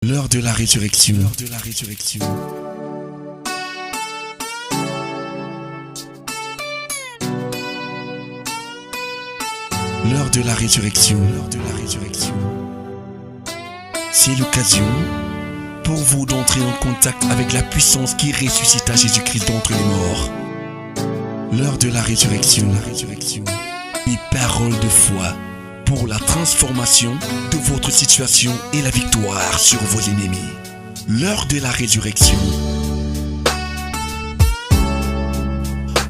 L'heure de la résurrection. L'heure de la résurrection. L'heure de la résurrection. L'heure de la résurrection. C'est l'occasion pour vous d'entrer en contact avec la puissance qui ressuscita Jésus-Christ d'entre les morts. L'heure de la résurrection. La résurrection. Une parole de foi pour la transformation de votre situation et la victoire sur vos ennemis. L'heure de la résurrection.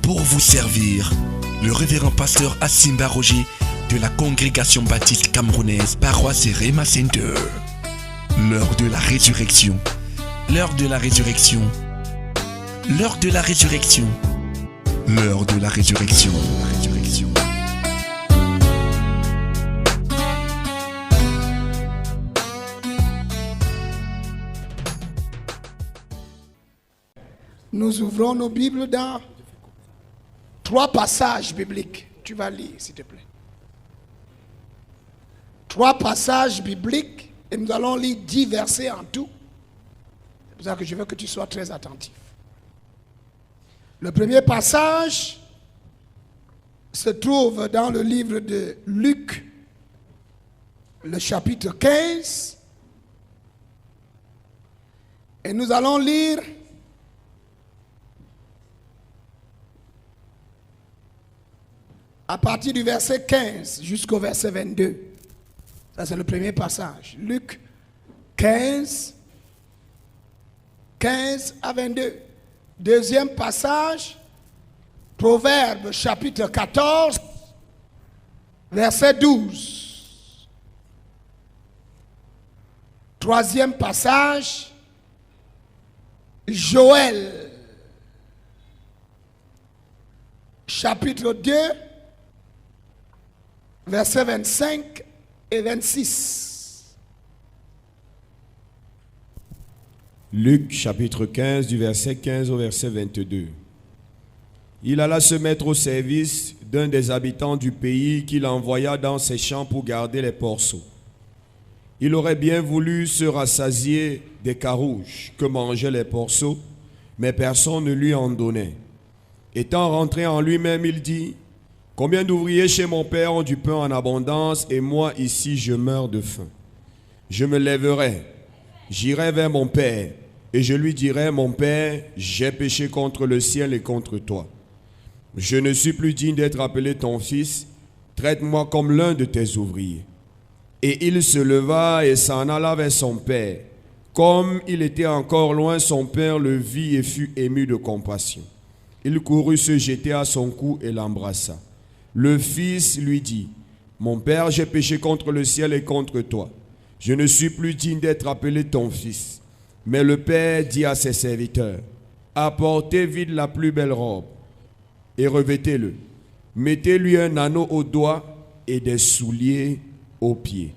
Pour vous servir, le révérend pasteur Asimba Roger de la congrégation baptiste camerounaise Paroisse Rema Center. L'heure de la résurrection. L'heure de la résurrection. L'heure de la résurrection. L'heure de la résurrection. La résurrection. Nous ouvrons nos Bibles dans 3 passages bibliques. Tu vas lire, s'il te plaît. 3 passages bibliques et nous allons lire 10 versets en tout. C'est pour ça que je veux que tu sois très attentif. Le premier passage se trouve dans le livre de Luc, le chapitre 15. Et nous allons lire à partir du verset 15 jusqu'au verset 22. Ça, c'est le premier passage. Luc 15, 15 à 22. Deuxième passage, Proverbes chapitre 14, verset 12. Troisième passage, Joël chapitre 2, versets 25 et 26. Luc chapitre 15 du verset 15 au verset 22. Il alla se mettre au service d'un des habitants du pays qu'il envoya dans ses champs pour garder les porceaux. Il aurait bien voulu se rassasier des carouges que mangeaient les porceaux, mais personne ne lui en donnait. Étant rentré en lui-même, il dit: combien d'ouvriers chez mon père ont du pain en abondance et moi ici je meurs de faim. Je me lèverai, j'irai vers mon père et je lui dirai: mon père, j'ai péché contre le ciel et contre toi. Je ne suis plus digne d'être appelé ton fils, traite-moi comme l'un de tes ouvriers. Et il se leva et s'en alla vers son père. Comme il était encore loin, son père le vit et fut ému de compassion. Il courut se jeter à son cou et l'embrassa. Le fils lui dit: mon père, j'ai péché contre le ciel et contre toi. Je ne suis plus digne d'être appelé ton fils. Mais le père dit à ses serviteurs: apportez vite la plus belle robe et revêtez-le. Mettez-lui un anneau au doigt et des souliers aux pieds.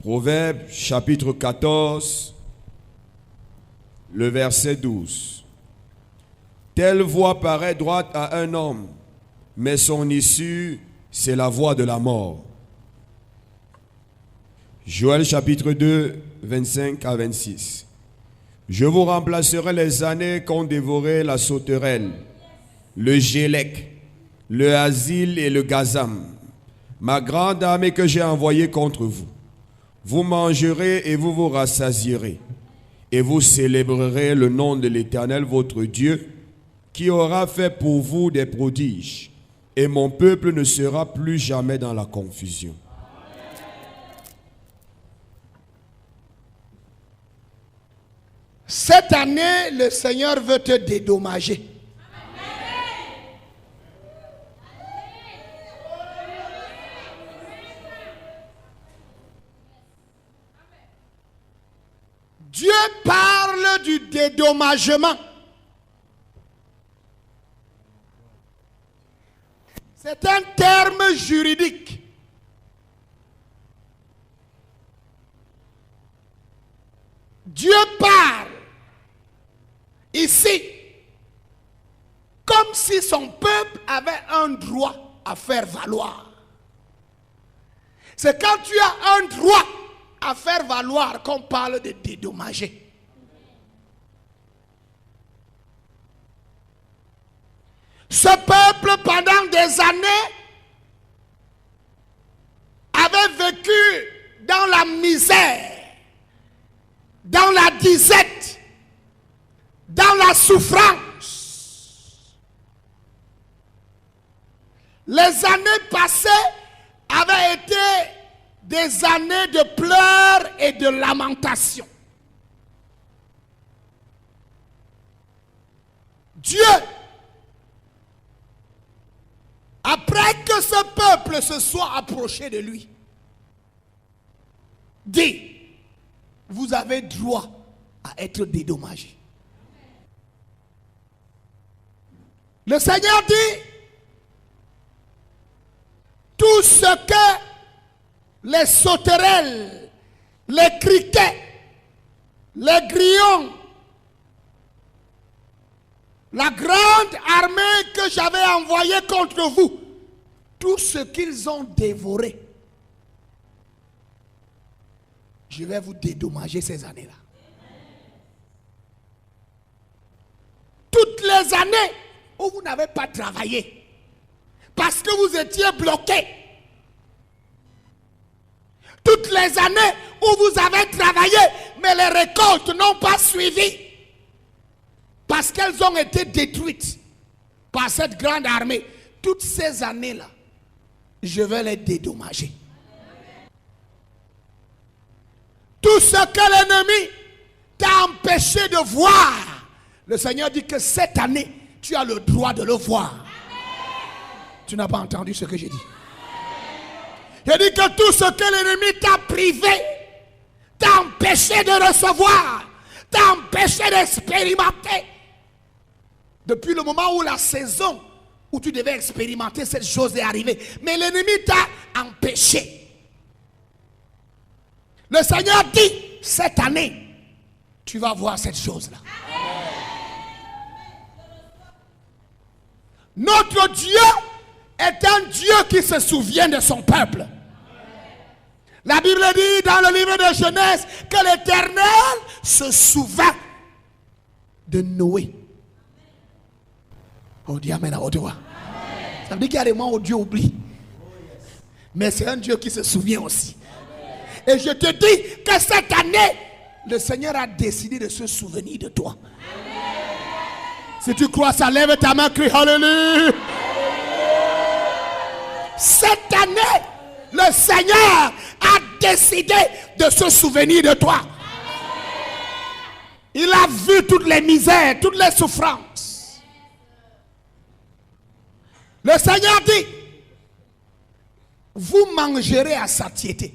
Proverbe chapitre 14, le verset 12. Telle voie paraît droite à un homme, mais son issue, c'est la voie de la mort. Joël chapitre 2, 25 à 26. Je vous remplacerai les années qu'ont dévoré la sauterelle, le gélec, le asile et le gazam, ma grande armée que j'ai envoyée contre vous. Vous mangerez et vous vous rassasierez, et vous célébrerez le nom de l'Éternel votre Dieu, qui aura fait pour vous des prodiges, et mon peuple ne sera plus jamais dans la confusion. Cette année, le Seigneur veut te dédommager. Dieu parle du dédommagement. C'est un terme juridique. Dieu parle ici comme si son peuple avait un droit à faire valoir. C'est quand tu as un droit à faire valoir qu'on parle de dédommager. Ce peuple, pendant des années, avait vécu dans la misère, dans la disette, dans la souffrance. Les années passées avaient été des années de pleurs et de lamentations. Dieu, après que ce peuple se soit approché de lui, dit, vous avez droit à être dédommagé. Le Seigneur dit, tout ce que les sauterelles, les criquets, les grillons, la grande armée que j'avais envoyée contre vous, tout ce qu'ils ont dévoré, je vais vous dédommager ces années-là. Toutes les années où vous n'avez pas travaillé, parce que vous étiez bloqué. Toutes les années où vous avez travaillé, mais les récoltes n'ont pas suivi. Parce qu'elles ont été détruites par cette grande armée. Toutes ces années-là, je vais les dédommager. Tout ce que l'ennemi t'a empêché de voir, le Seigneur dit que cette année, tu as le droit de le voir. Tu n'as pas entendu ce que j'ai dit. Il dit que tout ce que l'ennemi t'a privé, t'a empêché de recevoir, t'a empêché d'expérimenter. Depuis le moment où la saison où tu devais expérimenter cette chose est arrivée, mais l'ennemi t'a empêché. Le Seigneur dit, cette année, tu vas voir cette chose-là. Notre Dieu est un Dieu qui se souvient de son peuple. La Bible dit dans le livre de Genèse que l'Éternel se souvint de Noé. Oh, dis amen à haute voix. Ça veut dire qu'il y a des moments où Dieu oublie. Mais c'est un Dieu qui se souvient aussi. Et je te dis que cette année, le Seigneur a décidé de se souvenir de toi. Si tu crois ça, lève ta main, crie Alléluia. Cette année, le Seigneur a décidé de se souvenir de toi. Il a vu toutes les misères, toutes les souffrances. Le Seigneur dit, vous mangerez à satiété.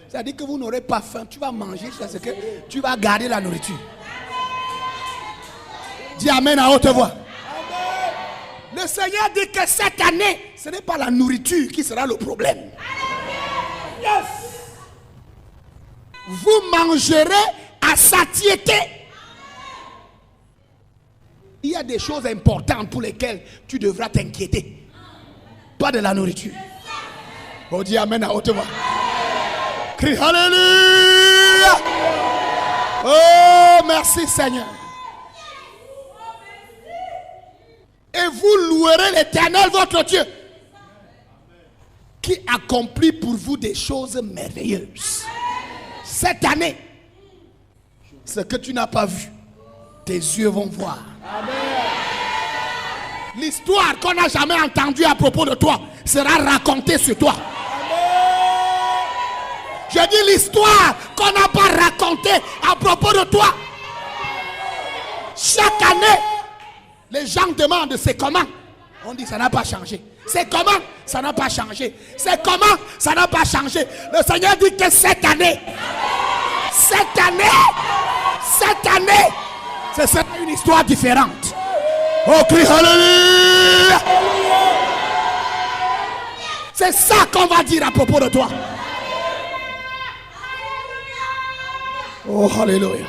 C'est-à-dire que vous n'aurez pas faim. Tu vas manger jusqu'à ce que tu vas garder la nourriture. Dis amen à haute voix. Le Seigneur dit que cette année, ce n'est pas la nourriture qui sera le problème. Yes. Vous mangerez à satiété. Il y a des choses importantes pour lesquelles tu devras t'inquiéter. Pas de la nourriture. Oh, dis amen à haute voix. Crie Alléluia. Oh, merci Seigneur. Et vous louerez l'Éternel votre Dieu, qui accomplit pour vous des choses merveilleuses. Cette année, ce que tu n'as pas vu, tes yeux vont voir. L'histoire qu'on n'a jamais entendue à propos de toi sera racontée sur toi. Je dis l'histoire qu'on n'a pas racontée à propos de toi. Chaque année, les gens demandent c'est comment. On dit ça n'a pas changé. C'est comment? Ça n'a pas changé. C'est comment? Ça n'a pas changé. Le Seigneur dit que cette année, ce sera une histoire différente. Oh, crie Alléluia. C'est ça qu'on va dire à propos de toi. Oh, Alléluia.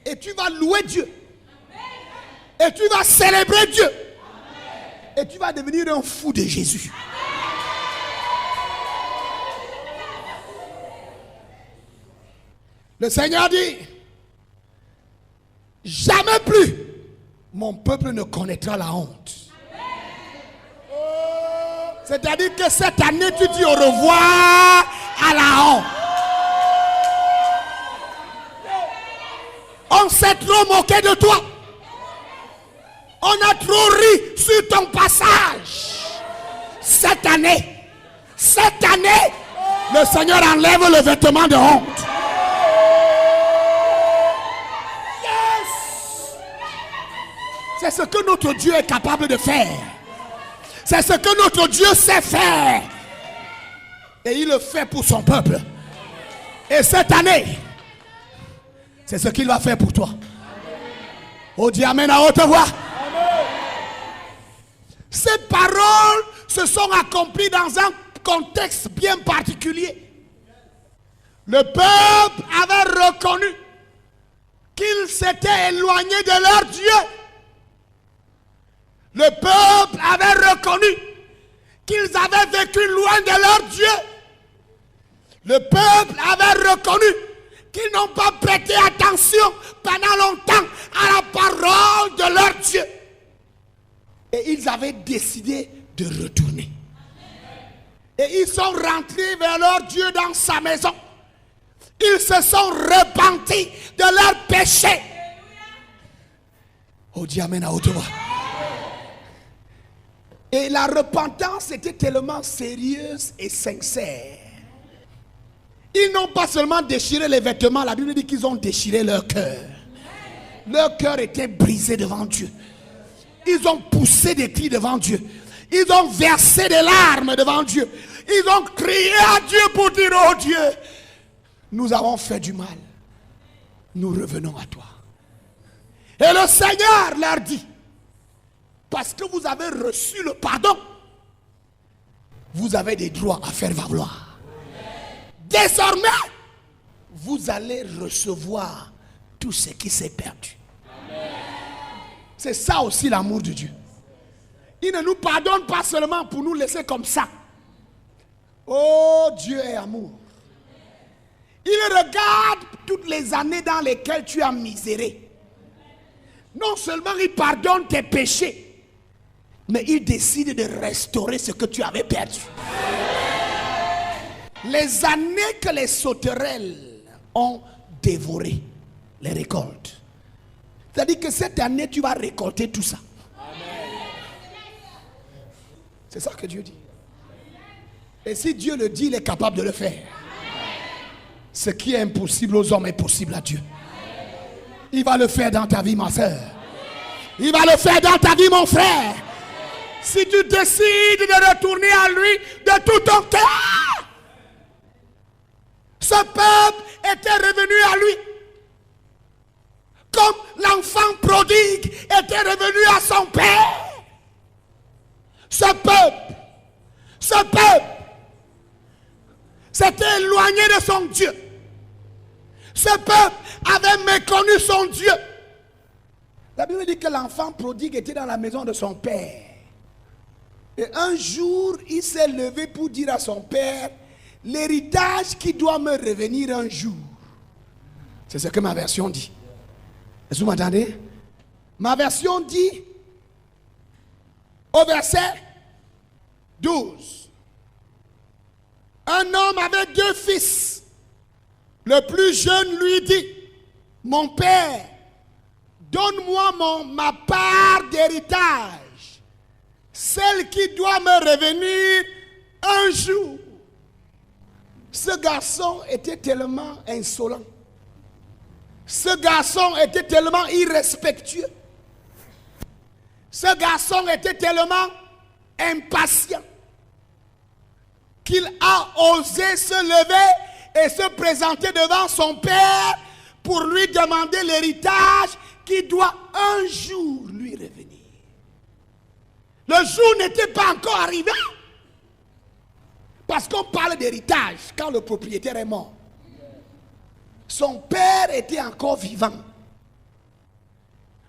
Et tu vas louer Dieu. Et tu vas célébrer Dieu. Et tu vas devenir un fou de Jésus. Le Seigneur dit, jamais plus mon peuple ne connaîtra la honte. C'est-à-dire que cette année, tu dis au revoir à la honte. On s'est trop moqué de toi. On a trop ri sur ton passage. Cette année, le Seigneur enlève le vêtement de honte. Yes! C'est ce que notre Dieu est capable de faire. C'est ce que notre Dieu sait faire. Et il le fait pour son peuple. Et cette année, c'est ce qu'il va faire pour toi. Oh, dis amen à haute voix. Ces paroles se sont accomplies dans un contexte bien particulier. Le peuple avait reconnu qu'ils s'étaient éloignés de leur Dieu. Le peuple avait reconnu qu'ils avaient vécu loin de leur Dieu. Le peuple avait reconnu qu'ils n'ont pas prêté attention pendant longtemps à la parole de leur Dieu. Et ils avaient décidé de retourner. Et ils sont rentrés vers leur Dieu dans sa maison. Ils se sont repentis de leurs péchés. Oh, dis amen à haute voix. Et la repentance était tellement sérieuse et sincère. Ils n'ont pas seulement déchiré les vêtements, la Bible dit qu'ils ont déchiré leur cœur. Leur cœur était brisé devant Dieu. Ils ont poussé des cris devant Dieu. Ils ont versé des larmes devant Dieu. Ils ont crié à Dieu pour dire, oh Dieu, nous avons fait du mal. Nous revenons à toi. Et le Seigneur leur dit, parce que vous avez reçu le pardon, vous avez des droits à faire valoir. Désormais, vous allez recevoir tout ce qui s'est perdu. C'est ça aussi l'amour de Dieu. Il ne nous pardonne pas seulement pour nous laisser comme ça. Oh, Dieu est amour. Il regarde toutes les années dans lesquelles tu as miséré. Non seulement il pardonne tes péchés, mais il décide de restaurer ce que tu avais perdu. Les années que les sauterelles ont dévoré, les récoltes. C'est-à-dire que cette année, tu vas récolter tout ça. C'est ça que Dieu dit. Et si Dieu le dit, il est capable de le faire. Ce qui est impossible aux hommes est possible à Dieu. Il va le faire dans ta vie, ma soeur. Il va le faire dans ta vie, mon frère. Si tu décides de retourner à lui de tout ton cœur. Ce peuple était revenu à lui. Comme l'enfant prodigue était revenu à son père. Ce peuple s'était éloigné de son Dieu. Ce peuple avait méconnu son Dieu. La Bible dit que l'enfant prodigue était dans la maison de son père. Et un jour, il s'est levé pour dire à son père, l'héritage qui doit me revenir un jour. C'est ce que ma version dit. Est-ce que vous m'entendez? Ma version dit, au verset 12, un homme avait 2 fils. Le plus jeune lui dit, mon père, donne-moi ma part d'héritage, celle qui doit me revenir un jour. Ce garçon était tellement insolent. Ce garçon était tellement irrespectueux. Ce garçon était tellement impatient qu'il a osé se lever et se présenter devant son père pour lui demander l'héritage qui doit un jour lui revenir. Le jour n'était pas encore arrivé. Parce qu'on parle d'héritage quand le propriétaire est mort. Son père était encore vivant.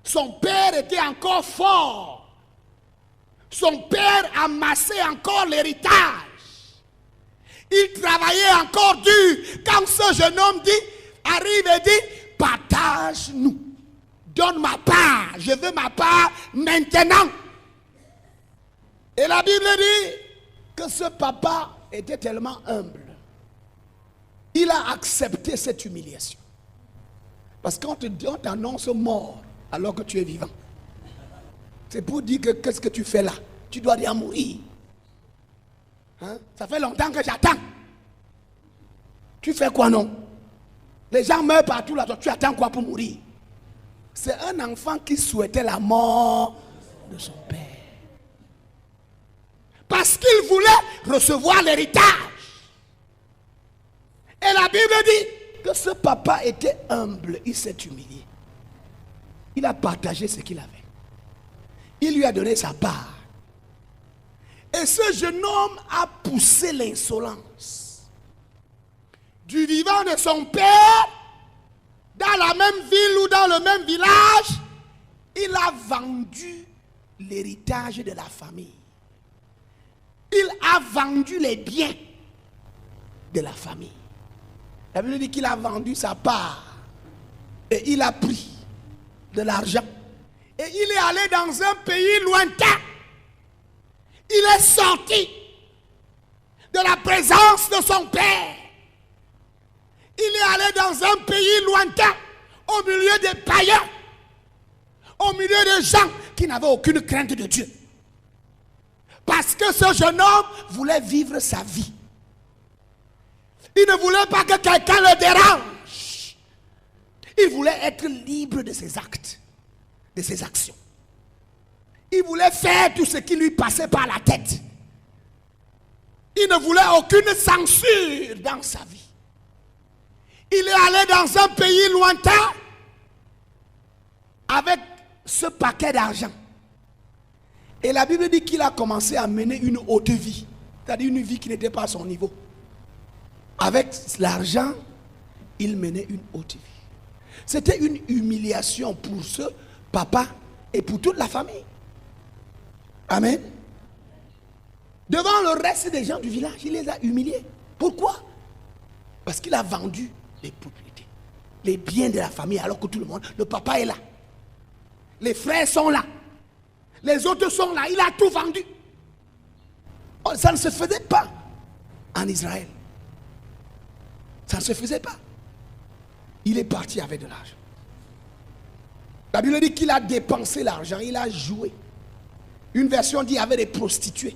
Son père était encore fort. Son père amassait encore l'héritage. Il travaillait encore dur. Quand ce jeune homme arrive et dit, partage-nous. Donne ma part. Je veux ma part maintenant. Et la Bible dit que ce papa était tellement humble. Il a accepté cette humiliation. Parce qu'on t'annonce mort alors que tu es vivant. C'est pour dire que qu'est-ce que tu fais là? Tu dois bien mourir. Hein? Ça fait longtemps que j'attends. Tu fais quoi non? Les gens meurent partout là, toi tu attends quoi pour mourir? C'est un enfant qui souhaitait la mort de son père. Parce qu'il voulait recevoir l'héritage. Et la Bible dit que ce papa était humble, il s'est humilié. Il a partagé ce qu'il avait. Il lui a donné sa part. Et ce jeune homme a poussé l'insolence du vivant de son père dans la même ville ou dans le même village. Il a vendu l'héritage de la famille. Il a vendu les biens de la famille. La Bible dit qu'il a vendu sa part et il a pris de l'argent. Et il est allé dans un pays lointain. Il est sorti de la présence de son père. Il est allé dans un pays lointain, au milieu des païens, au milieu des gens qui n'avaient aucune crainte de Dieu. Parce que ce jeune homme voulait vivre sa vie. Il ne voulait pas que quelqu'un le dérange. Il voulait être libre de ses actes, de ses actions. Il voulait faire tout ce qui lui passait par la tête. Il ne voulait aucune censure dans sa vie. Il est allé dans un pays lointain avec ce paquet d'argent. Et la Bible dit qu'il a commencé à mener une haute vie. C'est-à-dire une vie qui n'était pas à son niveau. Avec l'argent, il menait une haute vie. C'était une humiliation pour ce papa et pour toute la famille. Amen. Devant le reste des gens du village, il les a humiliés. Pourquoi? Parce qu'il a vendu les propriétés, les biens de la famille, alors que tout le monde, le papa est là. Les frères sont là. Les autres sont là. Il a tout vendu. Ça ne se faisait pas en Israël. Ça ne se faisait pas. Il est parti avec de l'argent. La Bible dit qu'il a dépensé l'argent, il a joué. Une version dit avec des prostituées.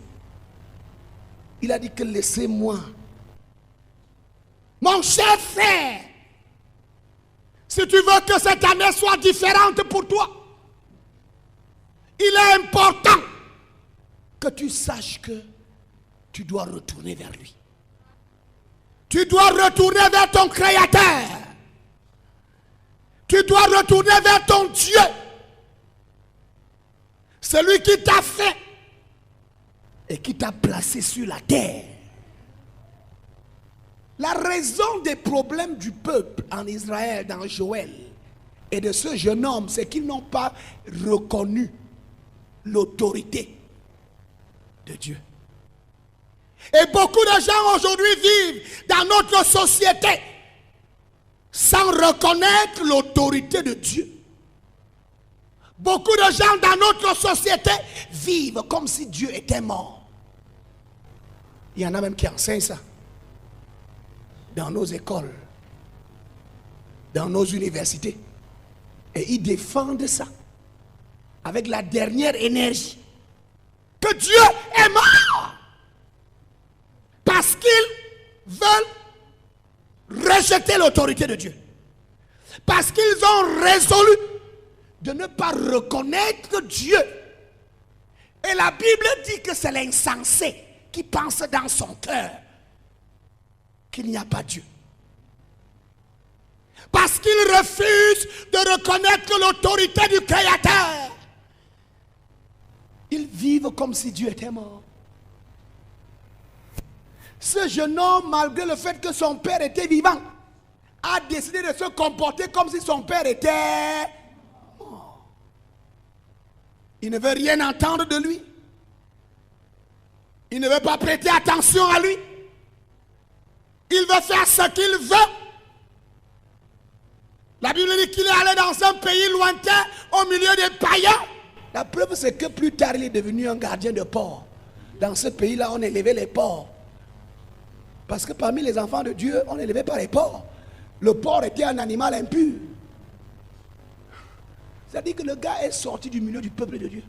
Il a dit que laissez-moi. Mon cher frère, si tu veux que cette année soit différente pour toi, il est important que tu saches que tu dois retourner vers lui. Tu dois retourner vers ton Créateur. Tu dois retourner vers ton Dieu. Celui qui t'a fait et qui t'a placé sur la terre. La raison des problèmes du peuple en Israël, dans Joël, et de ce jeune homme, c'est qu'ils n'ont pas reconnu l'autorité de Dieu. Et beaucoup de gens aujourd'hui vivent dans notre société sans reconnaître l'autorité de Dieu. Beaucoup de gens dans notre société vivent comme si Dieu était mort. Il y en a même qui enseignent ça dans nos écoles, dans nos universités. Et ils défendent ça avec la dernière énergie. Que Dieu est mort. Parce qu'ils veulent rejeter l'autorité de Dieu. Parce qu'ils ont résolu de ne pas reconnaître Dieu. Et la Bible dit que c'est l'insensé qui pense dans son cœur qu'il n'y a pas Dieu. Parce qu'ils refusent de reconnaître l'autorité du Créateur. Ils vivent comme si Dieu était mort. Ce jeune homme, malgré le fait que son père était vivant, a décidé de se comporter comme si son père était mort. Il ne veut rien entendre de lui. Il ne veut pas prêter attention à lui. Il veut faire ce qu'il veut. La Bible dit qu'il est allé dans un pays lointain au milieu des païens. La preuve, c'est que plus tard, il est devenu un gardien de porc. Dans ce pays-là, on élevait les porcs. Parce que parmi les enfants de Dieu, on n'élevait pas les porcs. Le porc était un animal impur. C'est-à-dire que le gars est sorti du milieu du peuple de Dieu.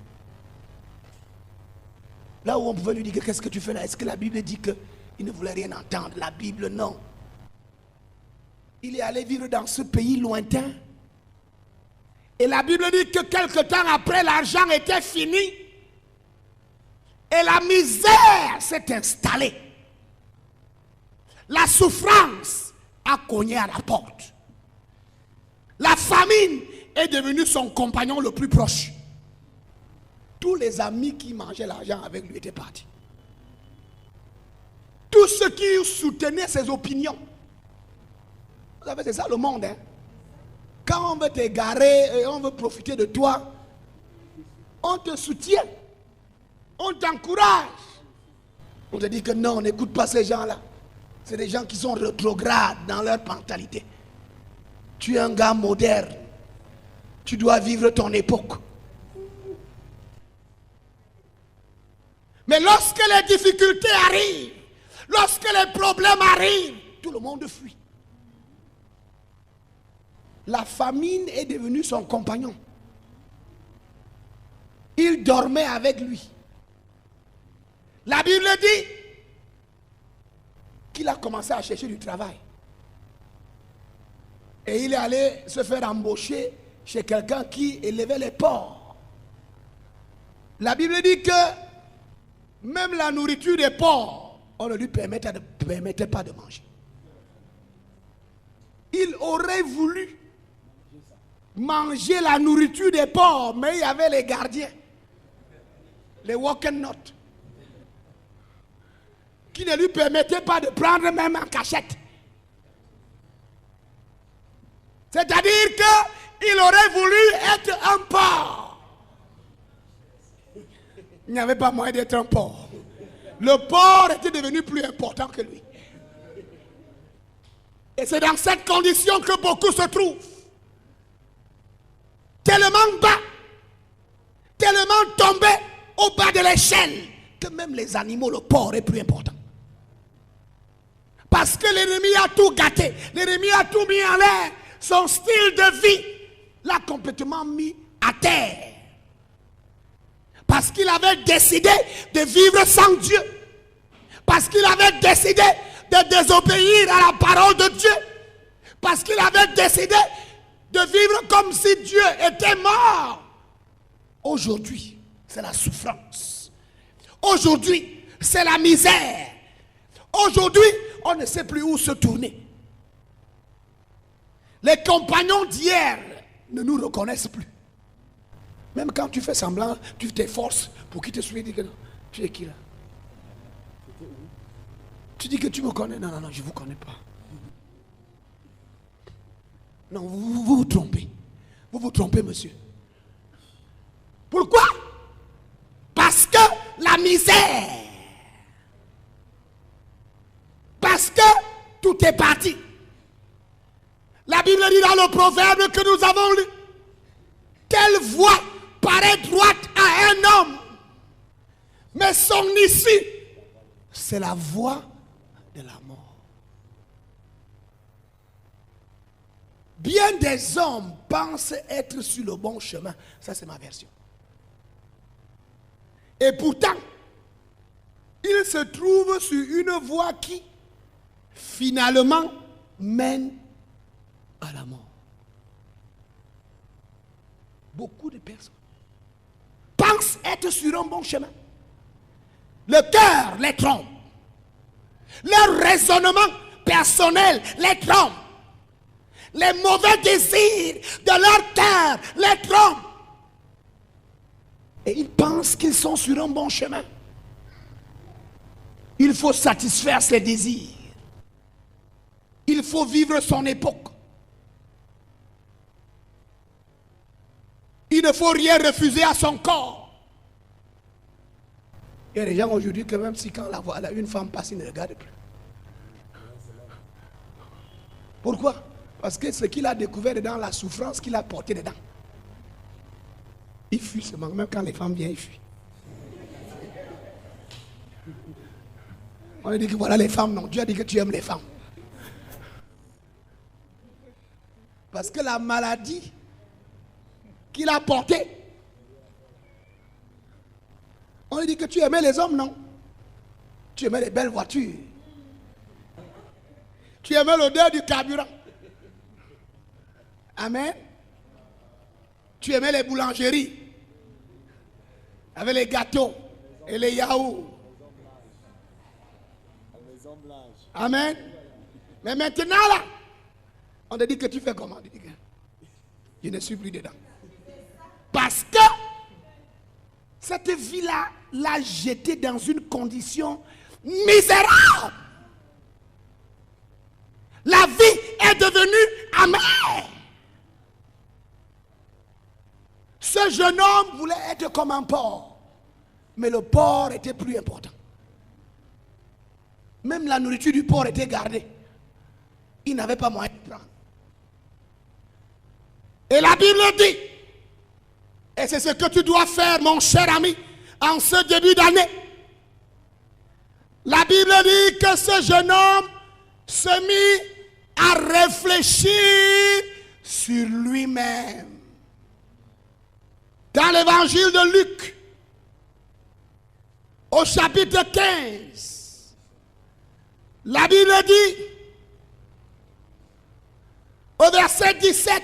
Là où on pouvait lui dire, qu'est-ce que tu fais là? Est-ce que la Bible dit qu'il ne voulait rien entendre? La Bible, non. Il est allé vivre dans ce pays lointain. Et la Bible dit que quelque temps après, l'argent était fini. Et la misère s'est installée. La souffrance a cogné à la porte. La famine est devenue son compagnon le plus proche. Tous les amis qui mangeaient l'argent avec lui étaient partis. Tous ceux qui soutenaient ses opinions. Vous savez, c'est ça le monde. Hein? Quand on veut t'égarer et on veut profiter de toi, on te soutient. On t'encourage. On te dit que non, n'écoute pas ces gens-là. C'est des gens qui sont rétrogrades dans leur mentalité. Tu es un gars moderne. Tu dois vivre ton époque. Mais lorsque les difficultés arrivent, lorsque les problèmes arrivent, tout le monde fuit. La famine est devenue son compagnon. Il dormait avec lui. La Bible dit qu'il a commencé à chercher du travail. Et il est allé se faire embaucher chez quelqu'un qui élevait les porcs. La Bible dit que même la nourriture des porcs, on ne lui permettait pas de manger. Il aurait voulu manger la nourriture des porcs, mais il y avait les gardiens, les walk-and-not, qui ne lui permettaient pas de prendre même en cachette. C'est-à-dire qu'il aurait voulu être un porc. Il n'y avait pas moyen d'être un porc. Le porc était devenu plus important que lui. Et c'est dans cette condition que beaucoup se trouvent. Tellement bas, tellement tombés au bas de l'échelle, que même les animaux, le porc est plus important. Parce que l'ennemi a tout gâté, l'ennemi a tout mis en l'air, son style de vie l'a complètement mis à terre. Parce qu'il avait décidé de vivre sans Dieu. Parce qu'il avait décidé de désobéir à la parole de Dieu. Parce qu'il avait décidé de vivre comme si Dieu était mort. Aujourd'hui, c'est la souffrance. Aujourd'hui, c'est la misère. Aujourd'hui, on ne sait plus où se tourner. Les compagnons d'hier ne nous reconnaissent plus. Même quand tu fais semblant, tu t'efforces pour qu'ils te suivent. Tu dis que non, tu es qui là? Tu dis que tu me connais. Non, je ne vous connais pas. Non, vous vous trompez. Vous vous trompez, monsieur. Pourquoi? Parce que la misère. Parce que tout est parti. La Bible dit dans le proverbe que nous avons lu, telle voie paraît droite à un homme, mais son issue, c'est la voie de la mort. Bien des hommes pensent être sur le bon chemin. Ça, c'est ma version. Et pourtant, ils se trouvent sur une voie qui, finalement, mène à la mort. Beaucoup de personnes pensent être sur un bon chemin. Le cœur les trompe. Leur raisonnement personnel les trompe. Les mauvais désirs de leur cœur les trompent. Et ils pensent qu'ils sont sur un bon chemin. Il faut satisfaire ses désirs. Il faut vivre son époque. Il ne faut rien refuser à son corps. Il y a des gens aujourd'hui que même si quand une femme passe, ils ne regardent plus. Pourquoi? Parce que ce qu'il a découvert dedans, la souffrance qu'il a portée dedans, il fuit seulement. Même quand les femmes viennent, il fuit. On a dit que voilà les femmes, non. Dieu a dit que tu aimes les femmes. Parce que la maladie qu'il a portée, on lui dit que tu aimais les hommes, non? Tu aimais les belles voitures. Tu aimais l'odeur du carburant. Amen. Tu aimais les boulangeries. Avec les gâteaux et les yaourts. Amen. Mais maintenant là, on te dit que tu fais comment? Je ne suis plus dedans. Parce que cette vie-là l'a jeté dans une condition misérable. La vie est devenue amère. Ce jeune homme voulait être comme un porc. Mais le porc était plus important. Même la nourriture du porc était gardée. Il n'avait pas moyen de prendre. Et la Bible dit, et c'est ce que tu dois faire, mon cher ami, en ce début d'année. La Bible dit que ce jeune homme se mit à réfléchir sur lui-même. Dans l'évangile de Luc, au chapitre 15, la Bible dit, au verset 17,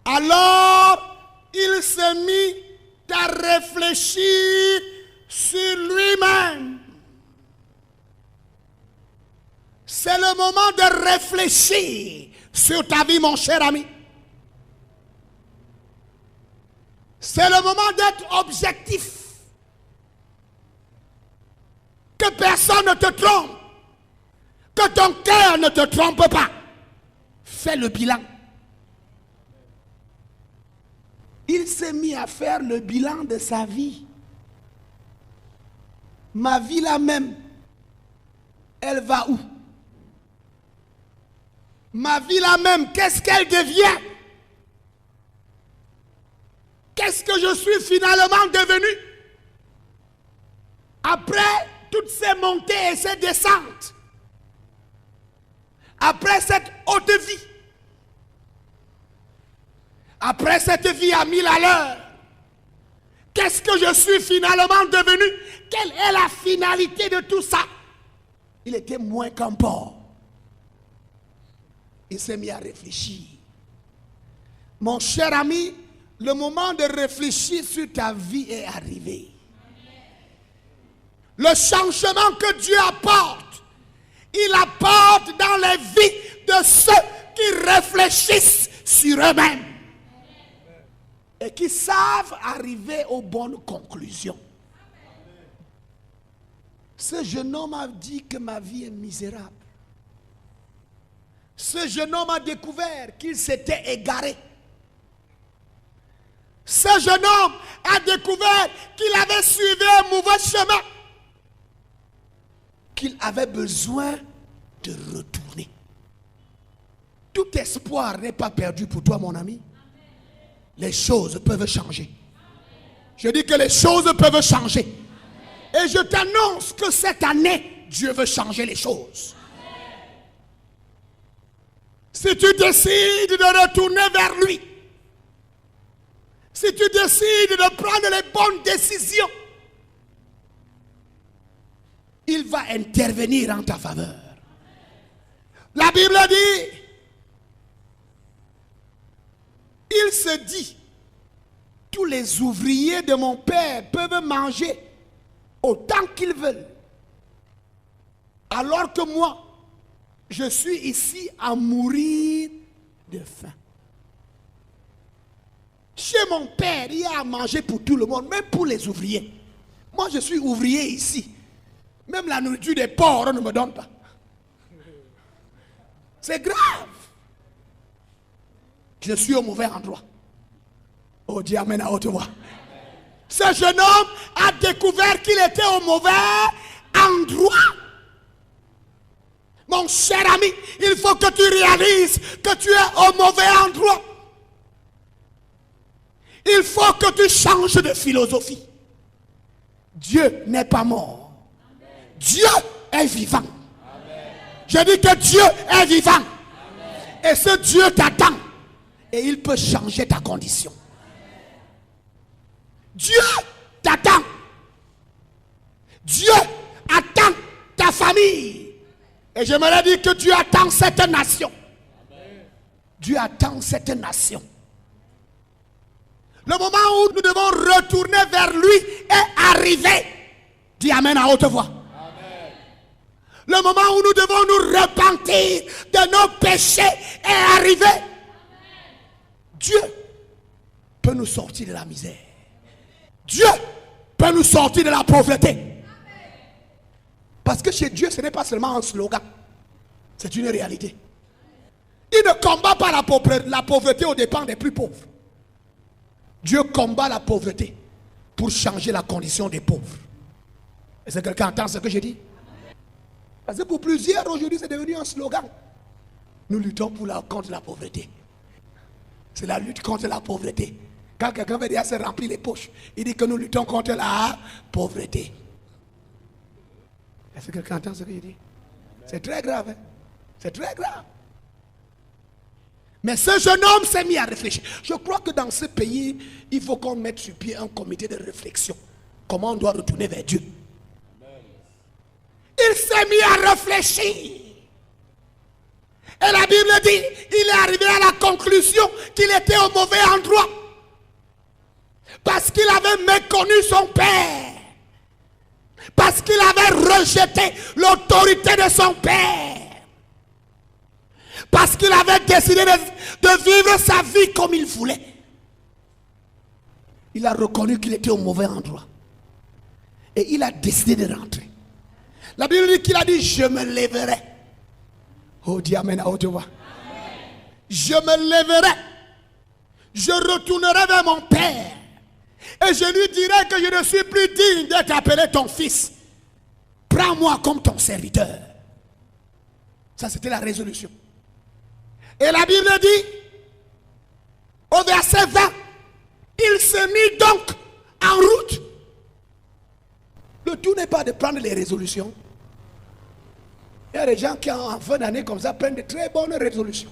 alors il se mit à réfléchir sur lui-même. C'est le moment de réfléchir sur ta vie, mon cher ami. C'est le moment d'être objectif. Que personne ne te trompe. Que ton cœur ne te trompe pas. Fais le bilan. Il s'est mis à faire le bilan de sa vie. Ma vie là même, elle va où? Ma vie là même, qu'est-ce qu'elle devient? Qu'est-ce que je suis finalement devenu? Après toutes ces montées et ces descentes, après cette haute vie, après cette vie à 1000 à l'heure, qu'est-ce que je suis finalement devenu? Quelle est la finalité de tout ça? Il était moins qu'un porc. Il s'est mis à réfléchir. Mon cher ami, le moment de réfléchir sur ta vie est arrivé. Le changement que Dieu apporte, il apporte dans les vies de ceux qui réfléchissent sur eux-mêmes et qui savent arriver aux bonnes conclusions. Ce jeune homme a dit que ma vie est misérable. Ce jeune homme a découvert qu'il s'était égaré. Ce jeune homme a découvert qu'il avait suivi un mauvais chemin, qu'il avait besoin de retourner. Tout espoir n'est pas perdu pour toi, mon ami. Les choses peuvent changer. Je dis que les choses peuvent changer. Et je t'annonce que cette année, Dieu veut changer les choses. Si tu décides de retourner vers lui, si tu décides de prendre les bonnes décisions, il va intervenir en ta faveur. La Bible dit, il se dit, tous les ouvriers de mon père peuvent manger autant qu'ils veulent, alors que moi, je suis ici à mourir de faim. Chez mon père, il y a à manger pour tout le monde, même pour les ouvriers. Moi, je suis ouvrier ici. Même la nourriture des porcs, on ne me donne pas. C'est grave. Je suis au mauvais endroit. Oh, dis amen à haute voix. Ce jeune homme a découvert qu'il était au mauvais endroit. Mon cher ami, il faut que tu réalises que tu es au mauvais endroit. Il faut que tu changes de philosophie. Dieu n'est pas mort. Dieu est vivant. Je dis que Dieu est vivant. Et ce Dieu t'attend. Et il peut changer ta condition. Dieu t'attend. Dieu attend ta famille. Et j'aimerais dire que Dieu attend cette nation. Dieu attend cette nation. Le moment où nous devons retourner vers lui est arrivé. Dis amen à haute voix. Amen. Le moment où nous devons nous repentir de nos péchés est arrivé. Amen. Dieu peut nous sortir de la misère. Dieu peut nous sortir de la pauvreté. Amen. Parce que chez Dieu, ce n'est pas seulement un slogan. C'est une réalité. Il ne combat pas la pauvreté aux dépens des plus pauvres. Dieu combat la pauvreté pour changer la condition des pauvres. Est-ce que quelqu'un entend ce que je dis? Parce que pour plusieurs, aujourd'hui, c'est devenu un slogan. Nous luttons contre la pauvreté. C'est la lutte contre la pauvreté. Quand quelqu'un veut dire se remplir les poches, il dit que nous luttons contre la pauvreté. Est-ce que quelqu'un entend ce que je dis? C'est très grave. Hein? C'est très grave. Mais ce jeune homme s'est mis à réfléchir. Je crois que dans ce pays, il faut qu'on mette sur pied un comité de réflexion. Comment on doit retourner vers Dieu. Il s'est mis à réfléchir. Et la Bible dit, il est arrivé à la conclusion qu'il était au mauvais endroit. Parce qu'il avait méconnu son père. Parce qu'il avait rejeté l'autorité de son père. Parce qu'il avait décidé de vivre sa vie comme il voulait. Il a reconnu qu'il était au mauvais endroit. Et il a décidé de rentrer. La Bible dit qu'il a dit, je me lèverai. Oh, dis amen à haute voix. Je me lèverai. Je retournerai vers mon père. Et je lui dirai que je ne suis plus digne d'être appelé ton fils. Prends-moi comme ton serviteur. Ça, c'était la résolution. Et la Bible dit, au verset 20, il se mit donc en route. Le tout n'est pas de prendre les résolutions. Il y a des gens qui en fin d'année comme ça prennent de très bonnes résolutions.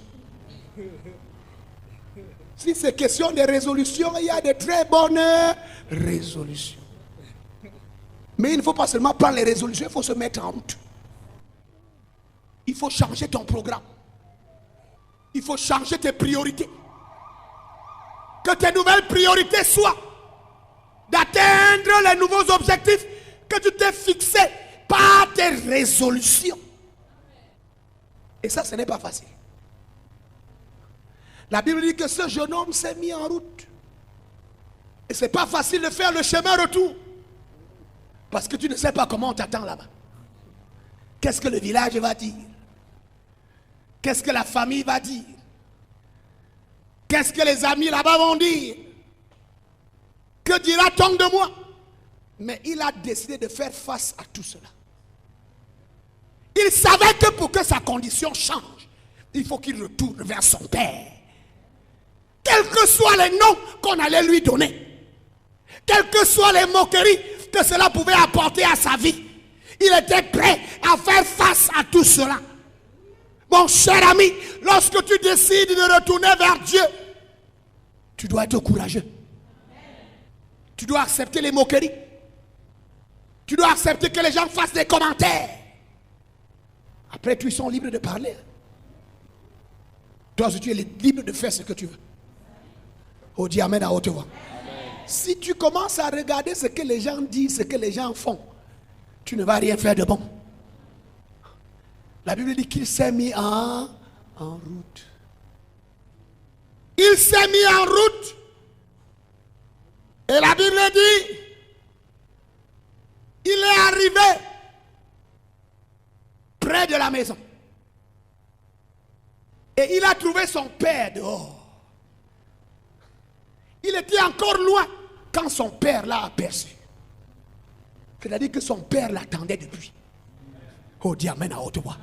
Si c'est question de résolutions, il y a de très bonnes résolutions. Mais il ne faut pas seulement prendre les résolutions, il faut se mettre en route. Il faut changer ton programme. Il faut changer tes priorités. Que tes nouvelles priorités soient d'atteindre les nouveaux objectifs que tu t'es fixés par tes résolutions. Et ça, ce n'est pas facile. La Bible dit que ce jeune homme s'est mis en route. Et ce n'est pas facile de faire le chemin retour. Parce que tu ne sais pas comment on t'attend là-bas. Qu'est-ce que le village va dire? Qu'est-ce que la famille va dire? Qu'est-ce que les amis là-bas vont dire? Que dira-t-on de moi? Mais il a décidé de faire face à tout cela. Il savait que pour que sa condition change, il faut qu'il retourne vers son père. Quels que soient les noms qu'on allait lui donner, quelles que soient les moqueries que cela pouvait apporter à sa vie, il était prêt à faire face à tout cela. Mon cher ami, lorsque tu décides de retourner vers Dieu, tu dois être courageux. Tu dois accepter les moqueries. Tu dois accepter que les gens fassent des commentaires. Après, ils sont libres de parler. Toi, tu es libre de faire ce que tu veux. Oh, dis amen à haute voix. Si tu commences à regarder ce que les gens disent, ce que les gens font, tu ne vas rien faire de bon. La Bible dit qu'il s'est mis en route. Il s'est mis en route. Et la Bible dit, il est arrivé près de la maison. Et il a trouvé son père dehors. Il était encore loin. quand son père l'a aperçu, c'est-à-dire que son père l'attendait depuis. Oh, dis amen à haute voix.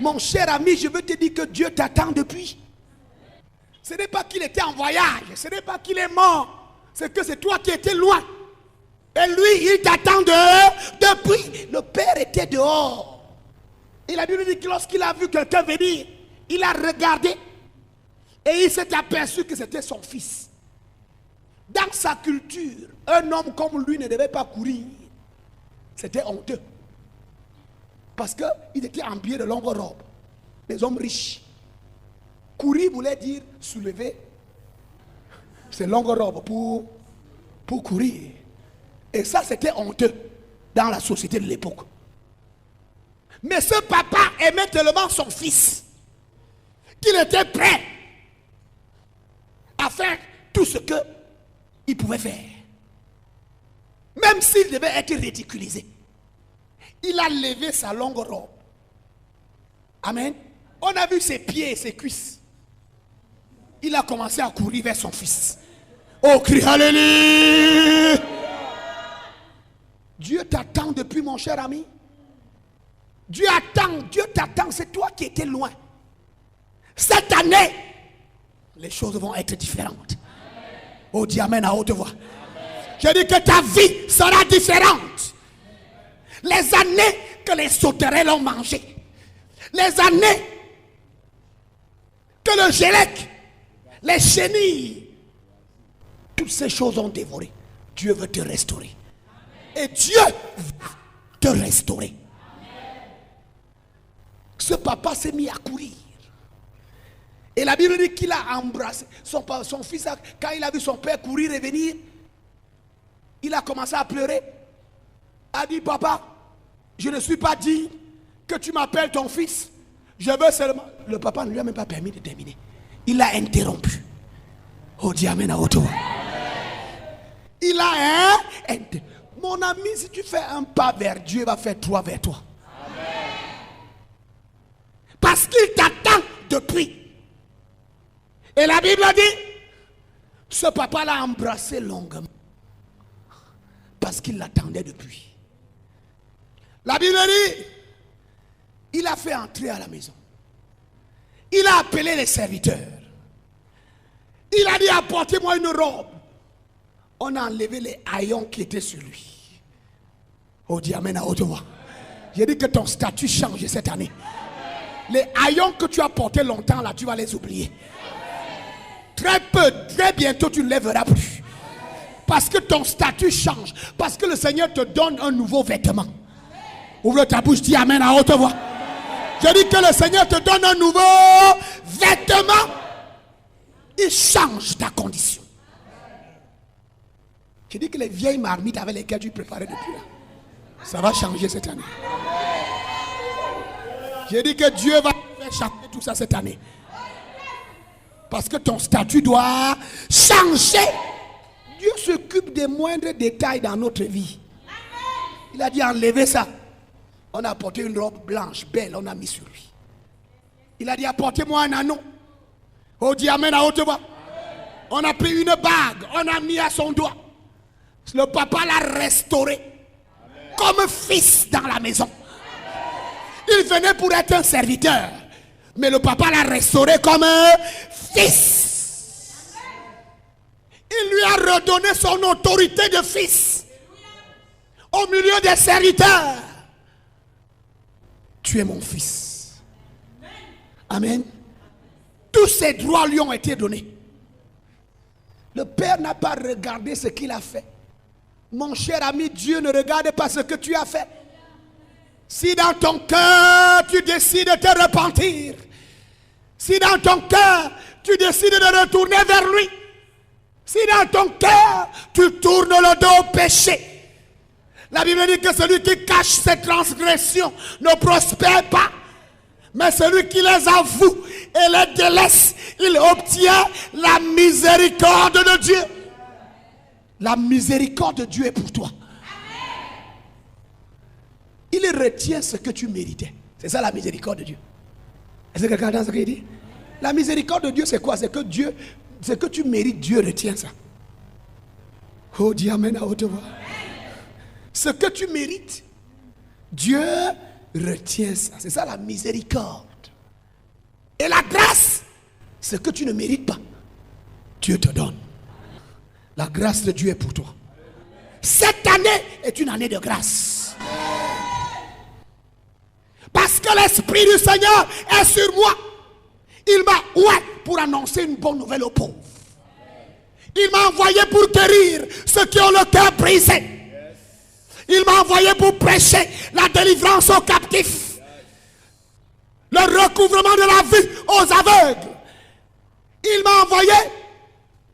Mon cher ami, je veux te dire que Dieu t'attend depuis. Ce n'est pas qu'il était en voyage, ce n'est pas qu'il est mort, c'est que c'est toi qui étais loin. Et lui, il t'attend depuis. Le père était dehors. Et la Bible dit que lorsqu'il a vu quelqu'un venir, il a regardé et il s'est aperçu que c'était son fils. Dans sa culture, un homme comme lui ne devait pas courir. C'était honteux. Parce qu'il était habillé de longues robes. Les hommes riches. Courir voulait dire soulever ses longues robes pour courir. Et ça, c'était honteux dans la société de l'époque. Mais ce papa aimait tellement son fils qu'il était prêt à faire tout ce qu'il pouvait faire. Même s'il devait être ridiculisé. Il a levé sa longue robe. Amen. On a vu ses pieds et ses cuisses. Il a commencé à courir vers son fils. Oh, crie Alléluia. Dieu t'attend depuis, mon cher ami. Dieu t'attend, c'est toi qui étais loin. Cette année, les choses vont être différentes. Oh, dis amen à haute voix. Je dis que ta vie sera différente. Les années que les sauterelles ont mangé, les années que le gélec, les chenilles, toutes ces choses ont dévoré. Dieu veut te restaurer. Et Dieu va te restaurer. Ce papa s'est mis à courir. Et la Bible dit qu'il a embrassé son fils. Quand il a vu son père courir et venir, il a commencé à pleurer. A dit, papa, je ne suis pas digne que tu m'appelles ton fils. Je veux seulement... Le papa ne lui a même pas permis de terminer. Il a interrompu. Oh, dis amen à haute voix. Il a interrompu. Mon ami, si tu fais un pas vers Dieu, il va faire 3 vers toi. Parce qu'il t'attend depuis. Et la Bible dit, ce papa l'a embrassé longuement. Parce qu'il l'attendait depuis. La Bible dit, il a fait entrer à la maison. Il a appelé les serviteurs. Il a dit, apportez-moi une robe. On a enlevé les haillons qui étaient sur lui. Oh, dis amen à haute voix. J'ai dit que ton statut change cette année. Les haillons que tu as portés longtemps là, tu vas les oublier. Très bientôt tu ne lèveras plus. Parce que ton statut change. Parce que le Seigneur te donne un nouveau vêtement. Ouvre ta bouche, dis amen à haute voix. Je dis que le Seigneur te donne un nouveau vêtement. Il change ta condition. Je dis que les vieilles marmites avec lesquelles tu préparais depuis là, ça va changer cette année. J'ai dit que Dieu va faire changer tout ça cette année. Parce que ton statut doit changer. Dieu s'occupe des moindres détails dans notre vie. Il a dit enlevez ça. On a apporté une robe blanche, belle, on a mis sur lui. Il a dit apportez-moi un anneau. Oh, dis amen à haute voix. On a pris une bague, on a mis à son doigt. Le papa l'a restauré comme fils dans la maison. Il venait pour être un serviteur, mais le papa l'a restauré comme un fils. Il lui a redonné son autorité de fils au milieu des serviteurs. Tu es mon fils. Amen. Tous ces droits lui ont été donnés. Le père n'a pas regardé ce qu'il a fait. Mon cher ami, Dieu ne regarde pas ce que tu as fait. Si dans ton cœur, tu décides de te repentir, si dans ton cœur, tu décides de retourner vers lui, si dans ton cœur, tu tournes le dos au péché, la Bible dit que celui qui cache ses transgressions ne prospère pas, mais celui qui les avoue et les délaisse, il obtient la miséricorde de Dieu. La miséricorde de Dieu est pour toi. Il retient ce que tu méritais. C'est ça la miséricorde de Dieu. Est-ce que quelqu'un entend ce qu'il dit? La miséricorde de Dieu, c'est quoi? C'est que Dieu, ce que tu mérites, Dieu retient ça. Oh, dis amen à haute voix. Ce que tu mérites, Dieu retient ça. C'est ça la miséricorde. Et la grâce, ce que tu ne mérites pas, Dieu te donne. La grâce de Dieu est pour toi. Cette année est une année de grâce. Parce que l'Esprit du Seigneur est sur moi. Il m'a pour annoncer une bonne nouvelle aux pauvres. Il m'a envoyé pour guérir ceux qui ont le cœur brisé. Il m'a envoyé pour prêcher la délivrance aux captifs. Le recouvrement de la vue aux aveugles. Il m'a envoyé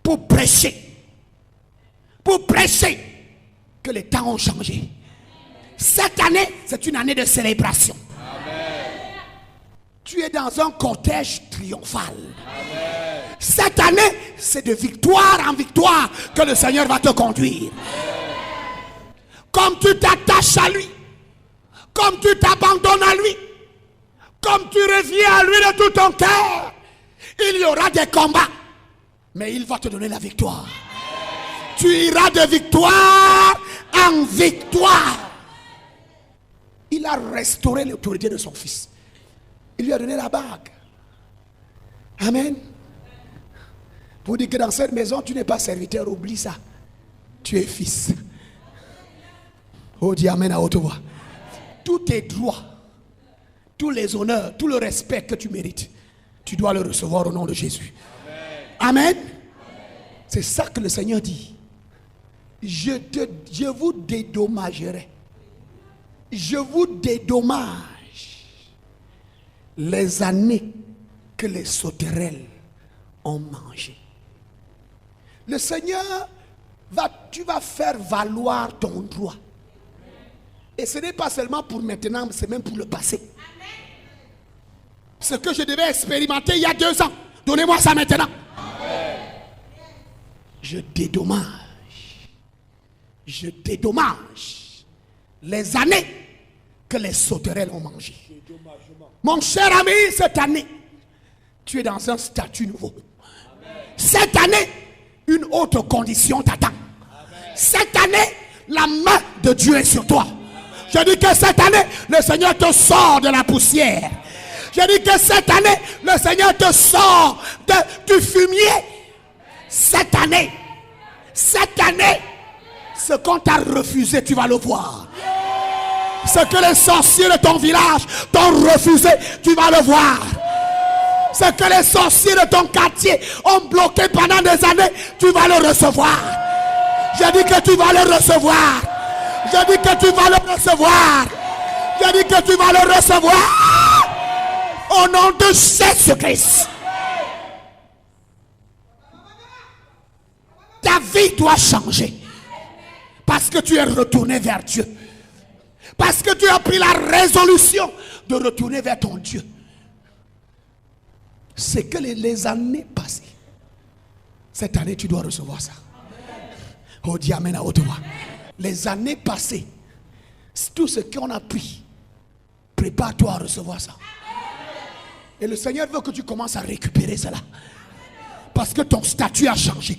pour prêcher. Pour prêcher que les temps ont changé. Cette année, c'est une année de célébration. Amen. Tu es dans un cortège triomphal. Amen. Cette année, c'est de victoire en victoire que le Seigneur va te conduire. Amen. Comme tu t'attaches à lui, comme tu t'abandonnes à lui, comme tu reviens à lui de tout ton cœur, il y aura des combats, mais il va te donner la victoire. Tu iras de victoire en victoire. Il a restauré l'autorité de son fils. Il lui a donné la bague. Amen. Pour dire que dans cette maison, tu n'es pas serviteur, oublie ça. Tu es fils. Oh, dis amen à haute voix. Tous tes droits, tous les honneurs, tout le respect que tu mérites, tu dois le recevoir au nom de Jésus. Amen. Amen. C'est ça que le Seigneur dit. Je vous dédommagerai. Je vous dédommage les années que les sauterelles ont mangé. Le Seigneur tu vas faire valoir ton droit. Et ce n'est pas seulement pour maintenant, c'est même pour le passé. Ce que je devais expérimenter il y a 2 ans, donnez-moi ça maintenant. Je dédommage les années que les sauterelles ont mangé. Mon cher ami, cette année, tu es dans un statut nouveau. Cette année, une autre condition t'attend. Cette année, la main de Dieu est sur toi. Je dis que cette année, le Seigneur te sort de la poussière. Je dis que cette année, le Seigneur te sort du fumier. Cette année, ce qu'on t'a refusé, tu vas le voir. Ce que les sorciers de ton village t'ont refusé, tu vas le voir. Ce que les sorciers de ton quartier ont bloqué pendant des années, tu vas le recevoir. Je dis que tu vas le recevoir. Je dis que tu vas le recevoir. Je dis que tu vas le recevoir. Au nom de Jésus-Christ. Ta vie doit changer. Parce que tu es retourné vers Dieu. Parce que tu as pris la résolution de retourner vers ton Dieu. C'est que les années passées. Cette année, tu dois recevoir ça. Oh, dis amen à haute voix. Les années passées, tout ce qu'on a pris, prépare-toi à recevoir ça. Et le Seigneur veut que tu commences à récupérer cela. Parce que ton statut a changé.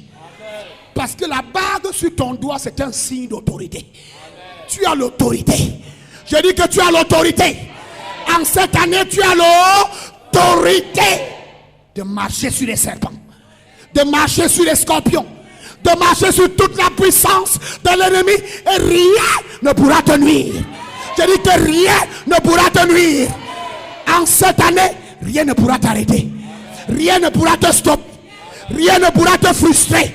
Parce que la bague sur ton doigt, c'est un signe d'autorité. Tu as l'autorité. Je dis que tu as l'autorité. En cette année, tu as l'autorité de marcher sur les serpents, de marcher sur les scorpions, de marcher sur toute la puissance de l'ennemi, et rien ne pourra te nuire. Je dis que rien ne pourra te nuire. En cette année, rien ne pourra t'arrêter. Rien ne pourra te stopper. Rien ne pourra te frustrer.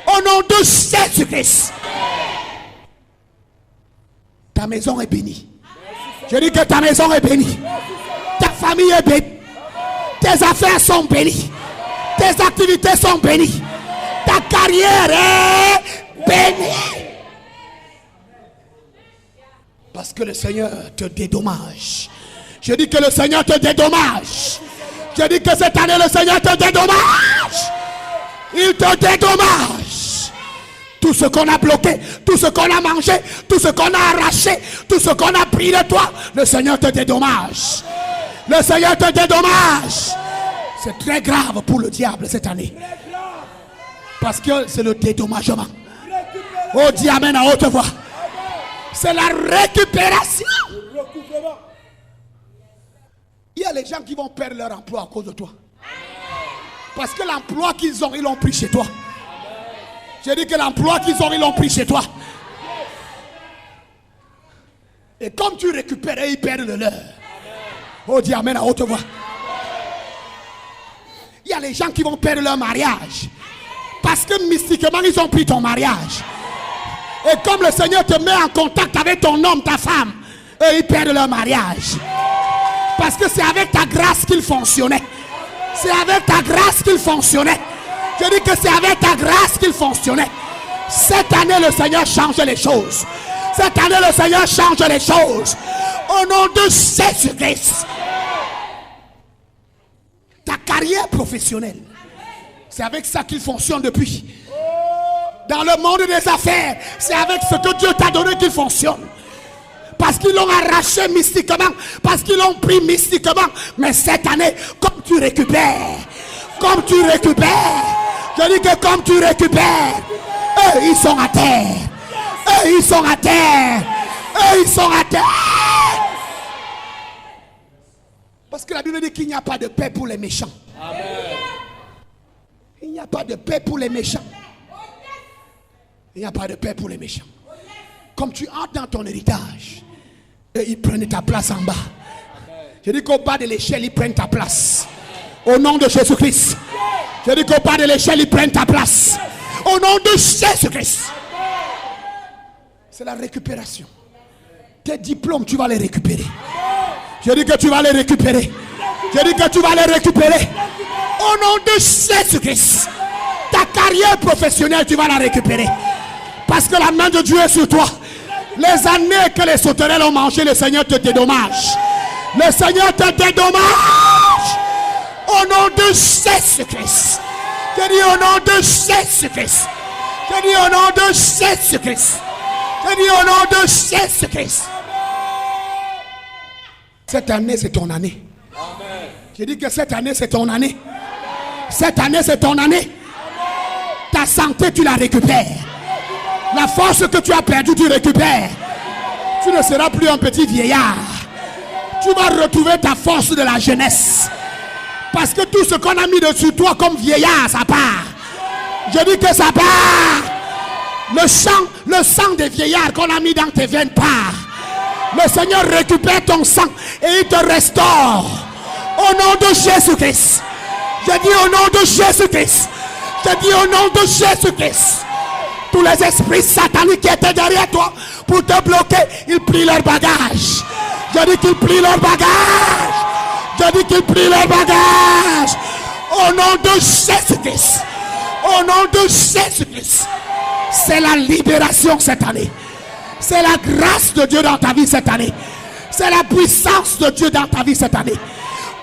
Au nom de Jésus-Christ. Ta maison est bénie. Je dis que ta maison est bénie. Ta famille est bénie. Tes affaires sont bénies. Tes activités sont bénies. Ta carrière est bénie. Parce que le Seigneur te dédommage. Je dis que le Seigneur te dédommage. Je dis que cette année le Seigneur te dédommage. Il te dédommage. Tout ce qu'on a bloqué, tout ce qu'on a mangé, tout ce qu'on a arraché, tout ce qu'on a pris de toi, le Seigneur te dédommage. Le Seigneur te dédommage. C'est très grave pour le diable cette année. Parce que c'est le dédommagement. Oh, dis amen à haute voix. C'est la récupération. Il y a les gens qui vont perdre leur emploi à cause de toi. Parce que l'emploi qu'ils ont, ils l'ont pris chez toi. J'ai dit que l'emploi qu'ils ont, ils l'ont pris chez toi. Et comme tu récupères, ils perdent le leur. Oh, dis amen à haute voix. Il y a les gens qui vont perdre leur mariage. Parce que mystiquement, ils ont pris ton mariage. Et comme le Seigneur te met en contact avec ton homme, ta femme, eux, ils perdent leur mariage. Parce que c'est avec ta grâce qu'il fonctionnait. C'est avec ta grâce qu'il fonctionnait. Je dis que c'est avec ta grâce qu'il fonctionnait. Cette année, le Seigneur change les choses. Cette année, le Seigneur change les choses. Au nom de Jésus-Christ. Ta carrière professionnelle, c'est avec ça qu'il fonctionne depuis. Dans le monde des affaires, c'est avec ce que Dieu t'a donné qu'il fonctionne. Parce qu'ils l'ont arraché mystiquement, parce qu'ils l'ont pris mystiquement. Mais cette année, comme tu récupères, je dis que comme tu récupères, eux ils sont à terre. Eux ils sont à terre. Eux ils sont à terre. Parce que la Bible dit qu'il n'y a pas de paix pour les méchants. Amen. Il n'y a pas de paix pour les méchants. Il n'y a pas de paix pour les méchants. Comme tu entres dans ton héritage, et ils prennent ta place en bas. Je dis qu'au bas de l'échelle, ils prennent ta place. Au nom de Jésus-Christ. Je dis qu'au bas de l'échelle, ils prennent ta place. Au nom de Jésus-Christ. C'est la récupération. Tes diplômes, tu vas les récupérer. Je dis que tu vas les récupérer. Je dis que tu vas les récupérer. Au nom de Jésus-Christ. Ta carrière professionnelle, tu vas la récupérer. Parce que la main de Dieu est sur toi. Les années que les sauterelles ont mangé, le Seigneur te dédommage. Le Seigneur te dédommage. Au nom de Jésus-Christ. Je dis au nom de Jésus-Christ. Je dis au nom de Jésus-Christ. Je dis au nom de Jésus-Christ. Cette année, c'est ton année. Amen. Je dis que cette année, c'est ton année. Cette année, c'est ton année. Ta santé, tu la récupères. La force que tu as perdue, tu récupères. Tu ne seras plus un petit vieillard. Tu vas retrouver ta force de la jeunesse. Parce que tout ce qu'on a mis dessus toi comme vieillard, ça part. Je dis que ça part. Le sang des vieillards qu'on a mis dans tes veines part. Le Seigneur récupère ton sang et il te restaure. Au nom de Jésus-Christ. Je dis au nom de Jésus-Christ. Je dis au nom de Jésus-Christ. Tous les esprits sataniques qui étaient derrière toi pour te bloquer, ils plient leur bagage. Je dis qu'ils plient leur bagage. Je dis qu'ils plient leur bagage. Au nom de Jésus-Christ. Au nom de Jésus-Christ. C'est la libération cette année. C'est la grâce de Dieu dans ta vie cette année. C'est la puissance de Dieu dans ta vie cette année.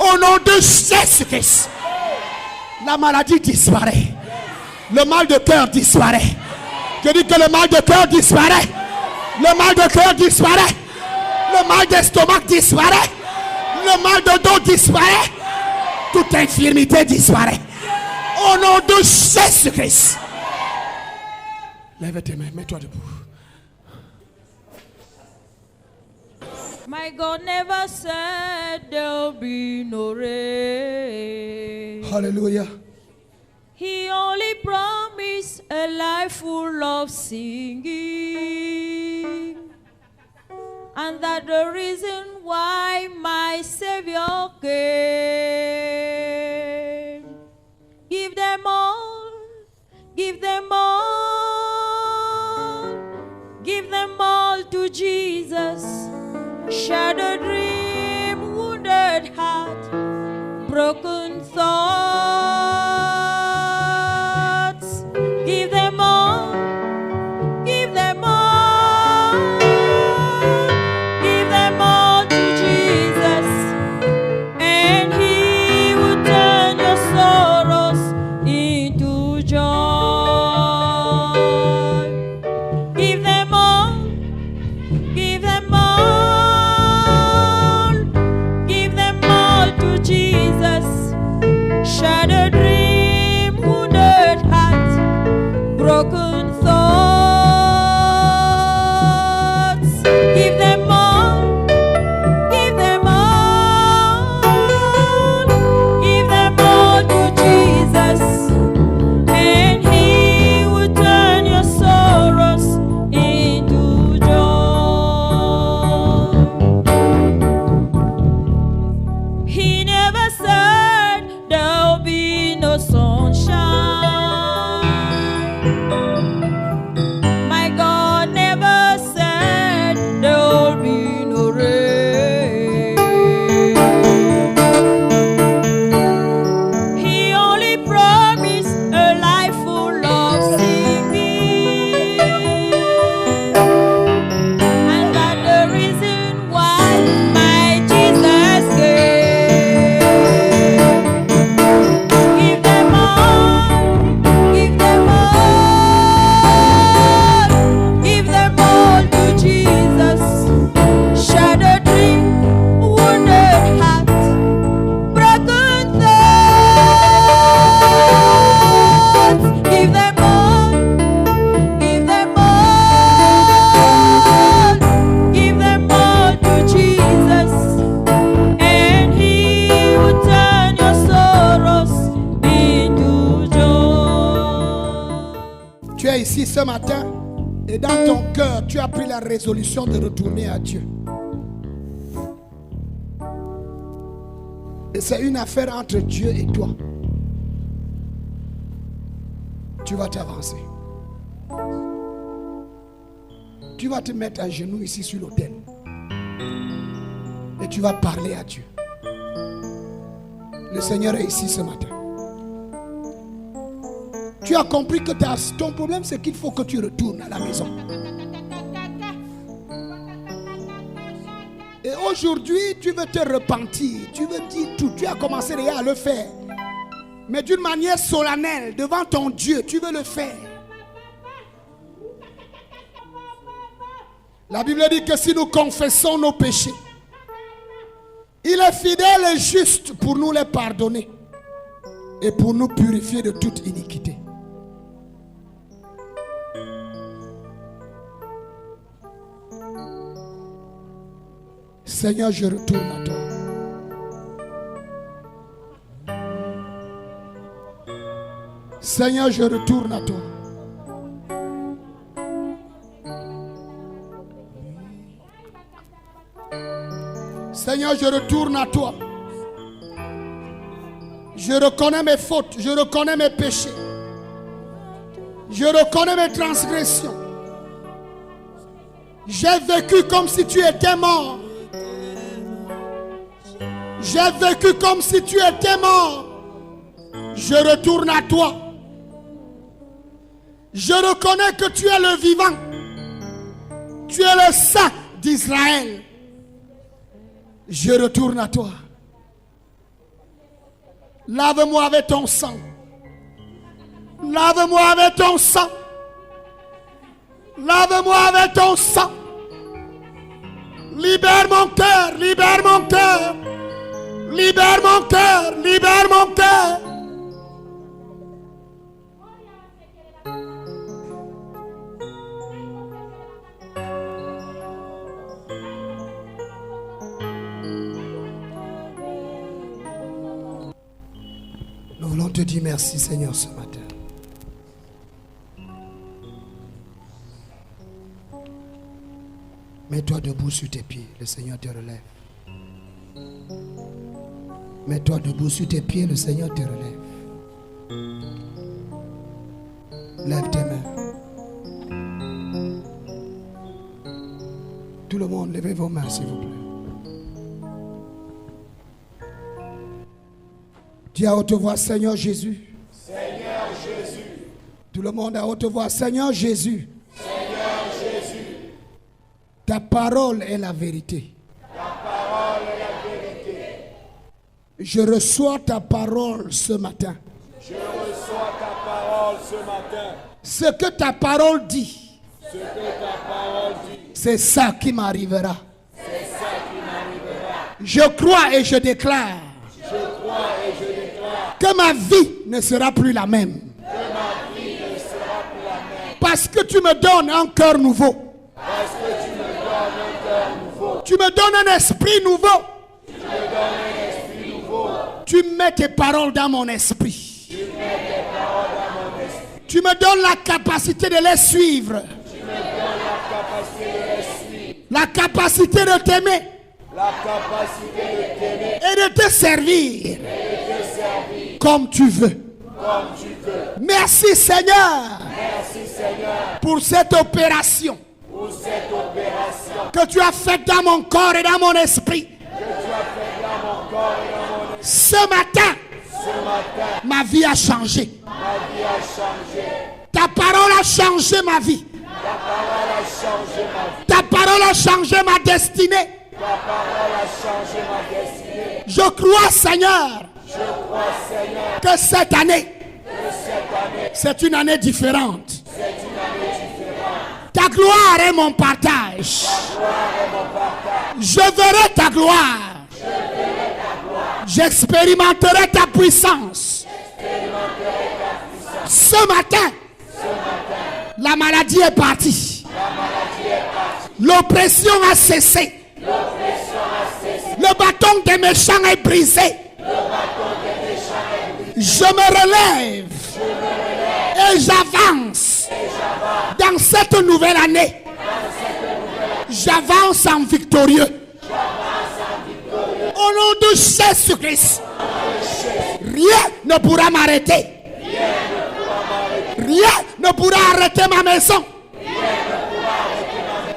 Au nom de Jésus-Christ. La maladie disparaît. Le mal de cœur disparaît. Je dis que le mal de cœur disparaît. Le mal de cœur disparaît. Le mal d'estomac disparaît. Le mal de dos disparaît. Toute infirmité disparaît. Au nom de Jésus-Christ. Lève tes mains, mets-toi debout. My God never said there'll be no rain. Hallelujah. He only promised a life full of singing. And that's the reason why my Savior came. Give them all, give them all, give them all to Jesus. Shattered dream, wounded heart, broken thoughts. Give them all, give them all, give them all to Jesus, and He will turn your sorrows into joy. Give them all, give them all. ici ce matin et dans ton cœur, tu as pris la résolution de retourner à Dieu. Et c'est une affaire entre Dieu et toi. Tu vas t'avancer. Tu vas te mettre à genoux ici sur l'autel. Et tu vas parler à Dieu. Le Seigneur est ici ce matin. Tu as compris que ton problème, c'est qu'il faut que tu retournes à la maison. Et aujourd'hui, tu veux te repentir. Tu veux dire tout. Tu as commencé déjà à le faire. Mais d'une manière solennelle, devant ton Dieu, tu veux le faire. La Bible dit que si nous confessons nos péchés, il est fidèle et juste pour nous les pardonner et pour nous purifier de toute iniquité. Seigneur, je retourne à toi. Seigneur, je retourne à toi. Seigneur, je retourne à toi. Je reconnais mes fautes, je reconnais mes péchés. Je reconnais mes transgressions. J'ai vécu comme si tu étais mort. J'ai vécu comme si tu étais mort. Je retourne à toi. Je reconnais que tu es le vivant. Tu es le saint d'Israël. Je retourne à toi. Lave-moi avec ton sang. Lave-moi avec ton sang. Lave-moi avec ton sang. Libère mon cœur, libère mon cœur. Libère mon cœur, libère mon cœur. Nous voulons te dire merci, Seigneur, ce matin. Mets-toi debout sur tes pieds, le Seigneur te relève. Mets-toi debout sur tes pieds, le Seigneur te relève. Lève tes mains. Tout le monde, levez vos mains, s'il vous plaît. Dis à haute voix, Seigneur Jésus. Seigneur Jésus. Tout le monde à haute voix, Seigneur Jésus. Seigneur Jésus. Ta parole est la vérité. Ta parole est la vérité. Je reçois ta parole ce matin. Je reçois ta parole ce matin. Ce que ta parole dit, Ce que ta parole dit, c'est ça qui m'arrivera. c'est ça qui m'arrivera. Je crois et je déclare Je crois et je déclare que ma vie ne sera plus la même. que ma vie ne sera plus la même. Parce que tu me donnes un cœur nouveau. Parce que tu me donnes un cœur nouveau. Tu me donnes un esprit nouveau. Tu me donnes un esprit nouveau. Tu mets tes paroles dans mon esprit. Tu mets tes paroles dans mon esprit. Tu me donnes la capacité de les suivre. Tu me donnes la capacité de les suivre. La capacité de t'aimer. La capacité de t'aimer Et de te servir. et de te servir Comme tu veux. comme tu veux. Merci Seigneur Merci Seigneur pour cette opération pour cette opération que tu as faite dans mon corps et dans mon esprit. que tu as faite dans mon corps et dans mon esprit. Ce matin, Ce matin, ma vie a changé. ma vie a changé. Ta parole a changé ma vie. Ta parole a changé ma vie. Ta parole a changé ma destinée. Ta parole a changé ma destinée. Je crois Seigneur Je crois Seigneur que cette année, que cette année, c'est une année différente. c'est une année différente. Ta gloire est mon partage. Gloire est mon partage. Je verrai ta gloire. J'expérimenterai ta puissance. Ce matin, la maladie est partie. L'oppression a cessé. Le bâton des méchants est brisé. Je me relève et j'avance cette nouvelle année, j'avance en victorieux. Au nom de Jésus-Christ, rien ne pourra m'arrêter. Rien ne pourra arrêter ma maison.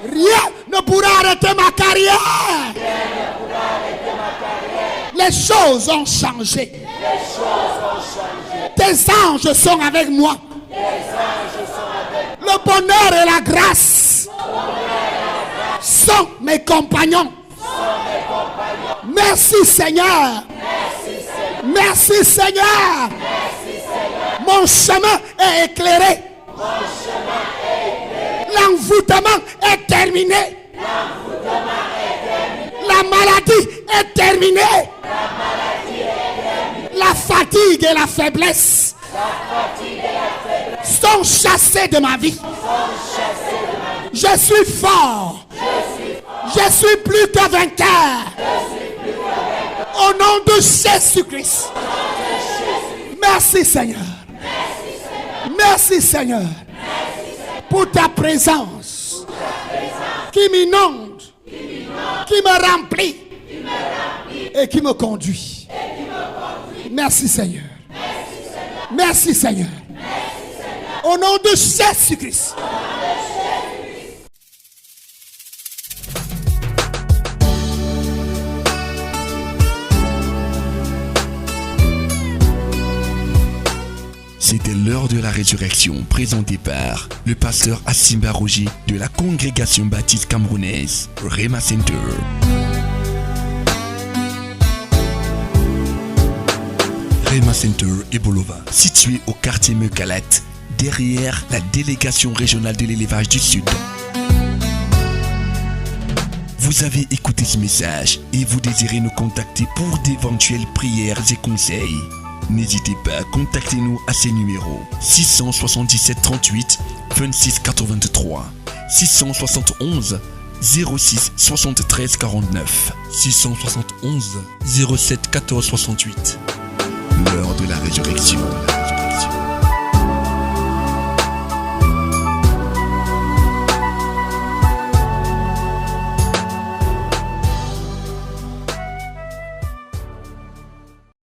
Rien ne pourra arrêter ma carrière. Les choses ont changé. Tes anges sont avec moi. Le bonheur et la grâce sont mes compagnons. Merci Seigneur. Merci Seigneur. Mon chemin est éclairé. L'envoûtement est terminé. La maladie est terminée. La fatigue et la faiblesse sont chassées de ma vie. Je suis fort. Je suis plus que vainqueur. Au nom de Jésus-Christ. Merci Seigneur. Merci Seigneur. Pour ta présence qui m'inonde, qui me remplit et qui me conduit. Merci Seigneur. Merci Seigneur. Au nom de Jésus-Christ. C'était l'heure de la résurrection présentée par le pasteur Asimba Roger de la congrégation baptiste camerounaise Rema Center. Rema Center Ebolova, situé au quartier Mekalat, derrière la délégation régionale de l'élevage du Sud. Vous avez écouté ce message et vous désirez nous contacter pour d'éventuelles prières et conseils. N'hésitez pas, contactez-nous à ces numéros 677 38 26 83 671 06 73 49 671 07 14 68. L'heure de la résurrection.